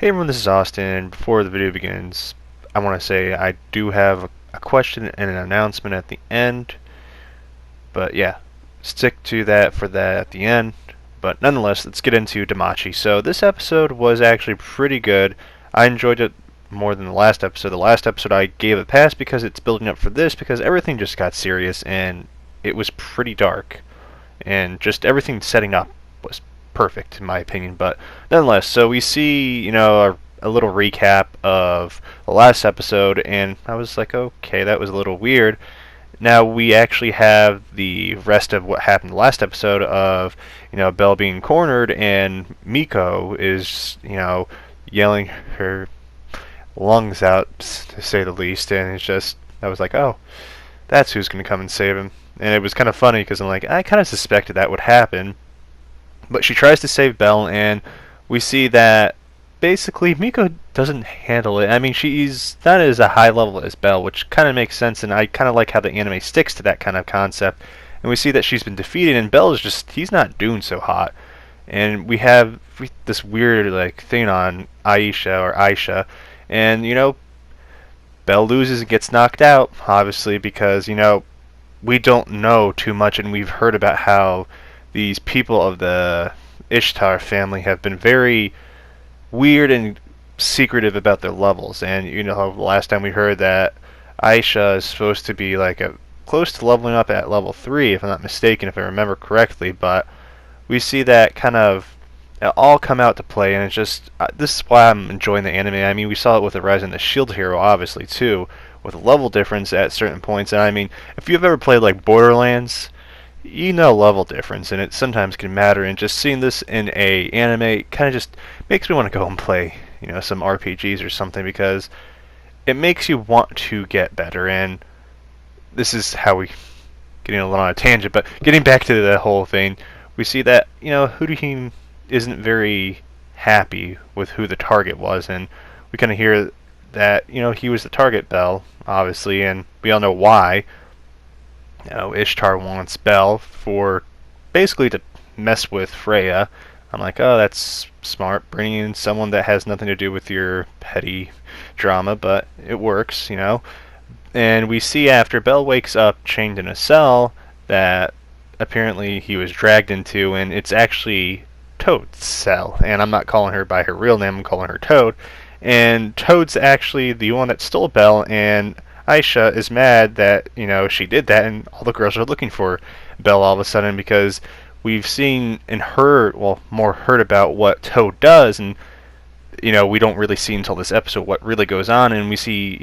Hey everyone, this is Austin, and before the video begins, I want to say I do have a question and an announcement at the end, but yeah, stick to that for that at the end. But nonetheless, let's get into Danmachi. So this episode was actually pretty good. I enjoyed it more than the last episode. The last episode I gave a pass because it's building up for this, because everything just got serious and it was pretty dark. And just everything setting up was perfect in my opinion. But nonetheless, so we see, a little recap of the last episode, and I was like, okay, that was a little weird. Now we actually have the rest of what happened the last episode of, Belle being cornered, and Miko is, yelling her lungs out, to say the least, and it's just, I was like, oh, that's who's going to come and save him. And it was kind of funny because I'm like, I kind of suspected that would happen. But she tries to save Belle, and we see that basically Miko doesn't handle it. I mean, she's not as a high level as Belle, which kind of makes sense, and I kind of like how the anime sticks to that kind of concept. And we see that she's been defeated, and Belle is just, he's not doing so hot. And we have this weird like thing on Aisha, and Belle loses and gets knocked out, obviously, because we don't know too much, and we've heard about how these people of the Ishtar family have been very weird and secretive about their levels. And last time we heard that Aisha is supposed to be like a close to leveling up at level 3, if I'm not mistaken, if I remember correctly. But we see that kind of all come out to play, and it's just this is why I'm enjoying the anime. I mean, we saw it with the Rise and the Shield Hero, obviously, too, with a level difference at certain points. And I mean, if you've ever played like Borderlands, level difference, and it sometimes can matter. And just seeing this in a anime kind of just makes me want to go and play, some RPGs or something, because it makes you want to get better. And this is how we getting a little on a tangent, but getting back to the whole thing, we see that Hudahim isn't very happy with who the target was, and we kind of hear that he was the target, Belle, obviously, and we all know why. Ishtar wants Belle for basically to mess with Freya. I'm like, oh, that's smart, bringing in someone that has nothing to do with your petty drama, but it works. And we see after Belle wakes up chained in a cell that apparently he was dragged into, and it's actually Toad's cell. And I'm not calling her by her real name, I'm calling her Toad. And Toad's actually the one that stole Belle, and Aisha is mad that, she did that, and all the girls are looking for Belle all of a sudden, because we've seen and heard, well, more heard about what Toad does, and, we don't really see until this episode what really goes on, and we see,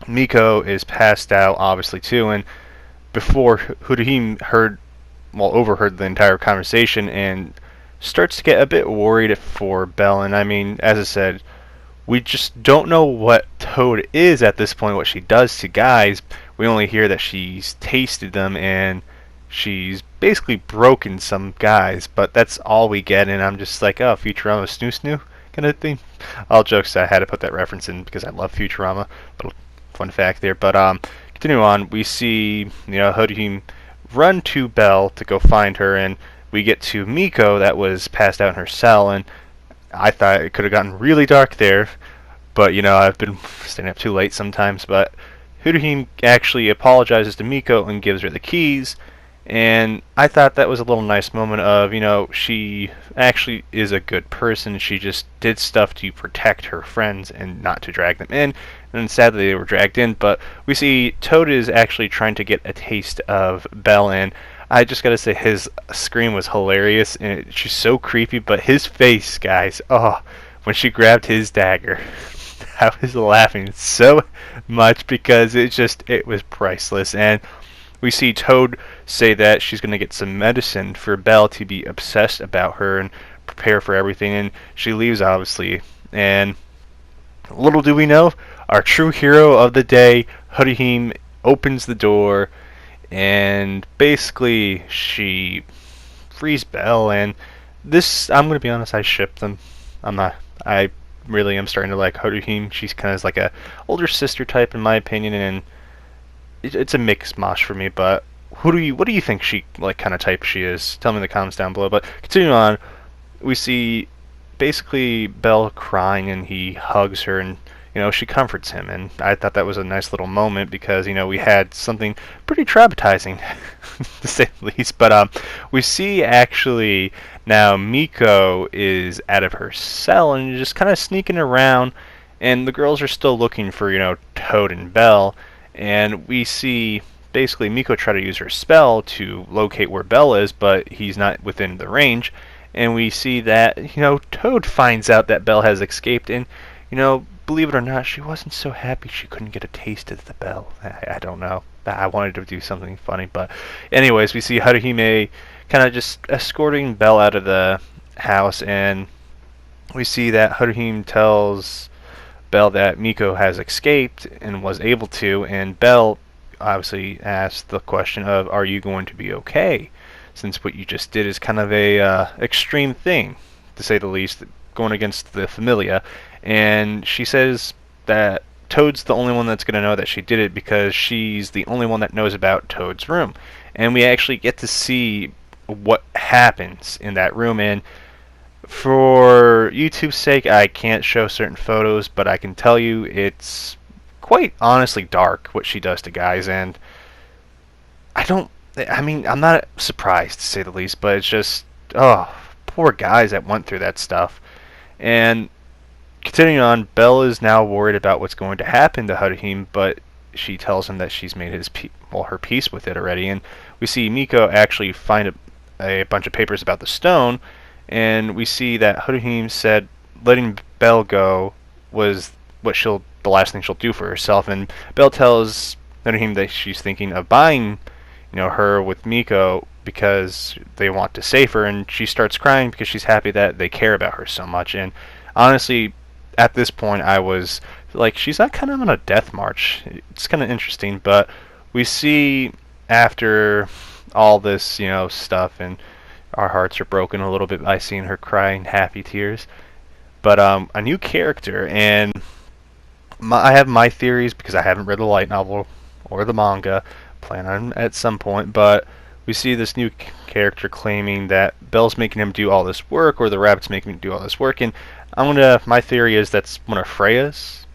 Miko is passed out, obviously, too, and before Hudahim overheard the entire conversation and starts to get a bit worried for Belle. And I mean, as I said, we just don't know what Toad is at this point, what she does to guys. We only hear that she's tasted them and she's basically broken some guys, but that's all we get. And I'm just like, oh, Futurama snoo snoo kind of thing. All jokes, I had to put that reference in because I love Futurama. Little fun fact there. But continue on, we see Hudahim run to Belle to go find her, and we get to Miko that was passed out in her cell, and I thought it could have gotten really dark there, but I've been staying up too late sometimes. But Hudahim actually apologizes to Miko and gives her the keys, and I thought that was a little nice moment of, she actually is a good person. She just did stuff to protect her friends and not to drag them in, and sadly they were dragged in. But we see Toad is actually trying to get a taste of Belle, and I just gotta say his scream was hilarious, and she's so creepy, but his face, guys, oh, when she grabbed his dagger, I was laughing so much because it was priceless. And we see Toad say that she's gonna get some medicine for Belle to be obsessed about her and prepare for everything, and she leaves, obviously. And little do we know, our true hero of the day, Hudahim, opens the door, and basically she frees Belle. And this, I'm gonna be honest, I ship them. I really am starting to like Hudahim. She's kind of like a older sister type in my opinion, and it's a mixed mosh for me. But what do you think she, like, kind of type she is? Tell me in the comments down below. But continuing on, we see basically Belle crying, and he hugs her, and she comforts him. And I thought that was a nice little moment because we had something pretty traumatizing to say the least. But we see actually now Miko is out of her cell and just kind of sneaking around, and the girls are still looking for Toad and Belle, and we see basically Miko try to use her spell to locate where Belle is, but he's not within the range. And we see that Toad finds out that Belle has escaped, and believe it or not, she wasn't so happy she couldn't get a taste of the Belle. I don't know. I wanted to do something funny, but anyways, we see Haruhime kind of just escorting Belle out of the house, and we see that Haruhime tells Belle that Miko has escaped and was able to, and Belle obviously asks the question of, are you going to be okay? Since what you just did is kind of a extreme thing, to say the least, going against the Familia. And she says that Toad's the only one that's going to know that she did it because she's the only one that knows about Toad's room. And we actually get to see what happens in that room. And for YouTube's sake, I can't show certain photos, but I can tell you it's quite honestly dark what she does to guys. And I'm not surprised, to say the least, but it's just, oh, poor guys that went through that stuff. And continuing on, Belle is now worried about what's going to happen to Haruhime, but she tells him that she's made her peace with it already. And we see Miko actually find a bunch of papers about the stone, and we see that Haruhime said letting Belle go was the last thing she'll do for herself. And Belle tells Haruhime that she's thinking of buying her with Miko because they want to save her, and she starts crying because she's happy that they care about her so much. And honestly, at this point, I was like, she's not kind of on a death march. It's kind of interesting, but we see after all this, stuff, and our hearts are broken a little bit by seeing her crying happy tears. But a new character, and I have my theories because I haven't read the light novel or the manga. Plan on at some point, but we see this new character claiming that Belle's making him do all this work, or the rabbit's making him do all this work, and my theory is that's one of Freya's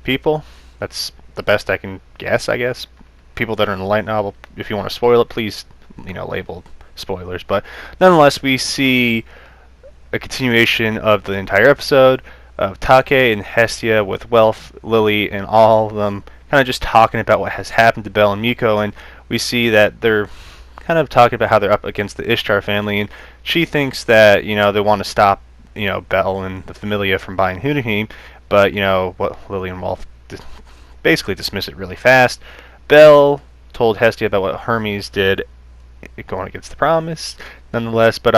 people. That's the best I can guess, I guess. People that are in the light novel, if you want to spoil it, please, label spoilers. But nonetheless, we see a continuation of the entire episode of Take and Hestia with Wealth, Lily, and all of them kind of just talking about what has happened to Belle and Miko, and we see that they're kind of talking about how they're up against the Ishtar family, and she thinks that they want to stop Belle and the Familia from buying Haruhime, but what Lily and Wealth basically dismiss it really fast. Belle told Hestia about what Hermes did, going against the promise, nonetheless. But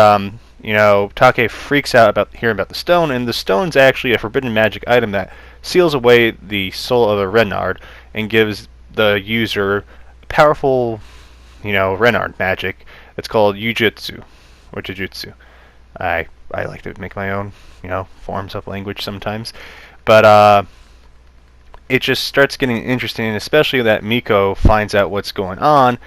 Take freaks out about hearing about the stone, and the stone's actually a forbidden magic item that seals away the soul of a Renard and gives the user powerful, Renard magic. It's called Yujutsu or Jujutsu. I like to make my own, forms of language sometimes, but it just starts getting interesting, especially that Miko finds out what's going on,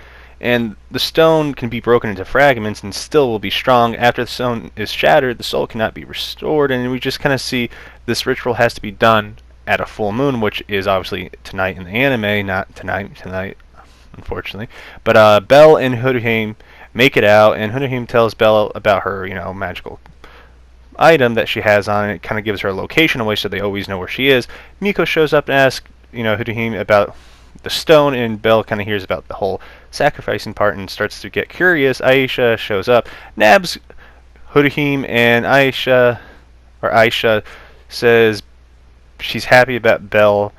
and the stone can be broken into fragments and still will be strong. After the stone is shattered, the soul cannot be restored, and we just kind of see this ritual has to be done at a full moon, which is obviously tonight in the anime, not tonight, unfortunately. But Belle and Haruhime make it out, and Haruhime tells Belle about her, magical item that she has on it. Kind of gives her a location away so they always know where she is. Miko shows up and asks, Haruhime about the stone, and Belle kind of hears about the whole sacrificing part and starts to get curious. Aisha shows up, nabs Haruhime, and Aisha says she's happy about Belle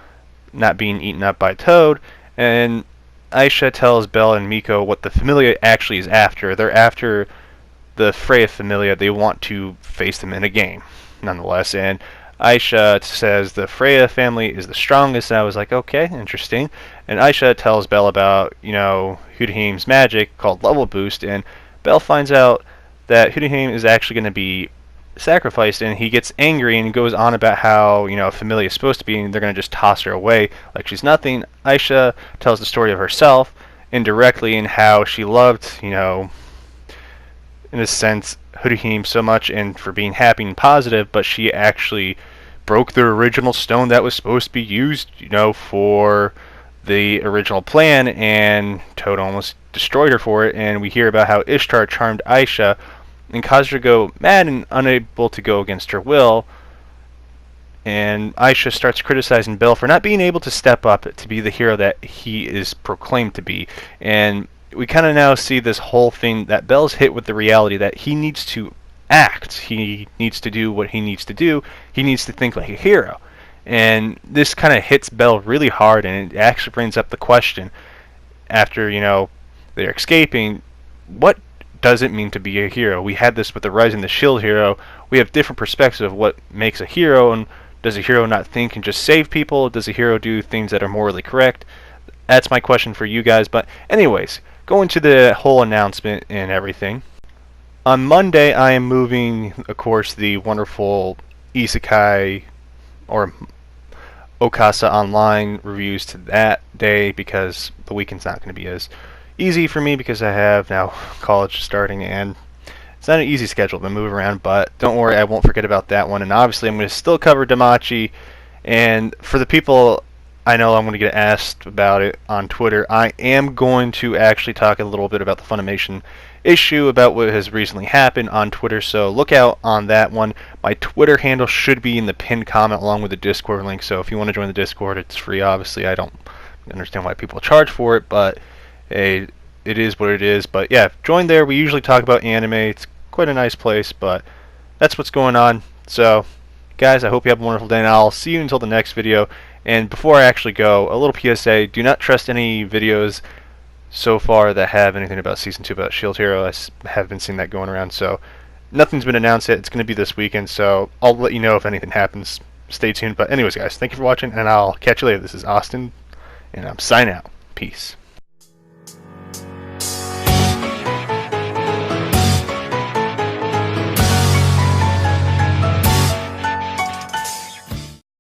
not being eaten up by Toad, and Aisha tells Belle and Miko what the Familia actually is after. They're after the Freya Familia. They want to face them in a game, nonetheless. And Aisha says the Freya family is the strongest, and I was like, okay, interesting. And Aisha tells Belle about, Haruhime's magic called Level Boost, and Belle finds out that Haruhime is actually going to be sacrificed, and he gets angry and goes on about how Familia is supposed to be, and they're going to just toss her away like she's nothing. Aisha tells the story of herself indirectly and how she loved, in a sense, Hurihime so much and for being happy and positive, but she actually broke the original stone that was supposed to be used, for the original plan, and Toad almost destroyed her for it. And we hear about how Ishtar charmed Aisha and caused her to go mad and unable to go against her will. And Aisha starts criticizing Bell for not being able to step up to be the hero that he is proclaimed to be. And we kind of now see this whole thing that Bell's hit with the reality that he needs to act. He needs to do what he needs to do. He needs to think like a hero. And this kind of hits Bell really hard, and it actually brings up the question after, they're escaping, what does it mean to be a hero? We had this with the Rising the Shield hero. We have different perspectives of what makes a hero, and does a hero not think and just save people? Does a hero do things that are morally correct? That's my question for you guys. But anyways, going to the whole announcement and everything. On Monday, I am moving, of course, the wonderful Isekai or Okasa Online reviews to that day because the weekend's not going to be as easy for me because I have now college starting, and it's not an easy schedule to move around, but don't worry, I won't forget about that one. And obviously I'm going to still cover Danmachi, and for the people I know I'm going to get asked about it on Twitter, I am going to actually talk a little bit about the Funimation issue about what has recently happened on Twitter, so look out on that one. My Twitter handle should be in the pinned comment along with the Discord link, so if you want to join the Discord, it's free. Obviously, I don't understand why people charge for it, but hey, it is what it is. But yeah, join there. We usually talk about anime. It's quite a nice place, but that's what's going on. So guys, I hope you have a wonderful day, and I'll see you until the next video. And before I actually go, a little PSA: do not trust any videos so far that have anything about Season 2 about Shield Hero. I have been seeing that going around, so nothing's been announced yet. It's going to be this weekend, so I'll let you know if anything happens. Stay tuned. But anyways, guys, thank you for watching, and I'll catch you later. This is Austin, and I'm signing out. Peace.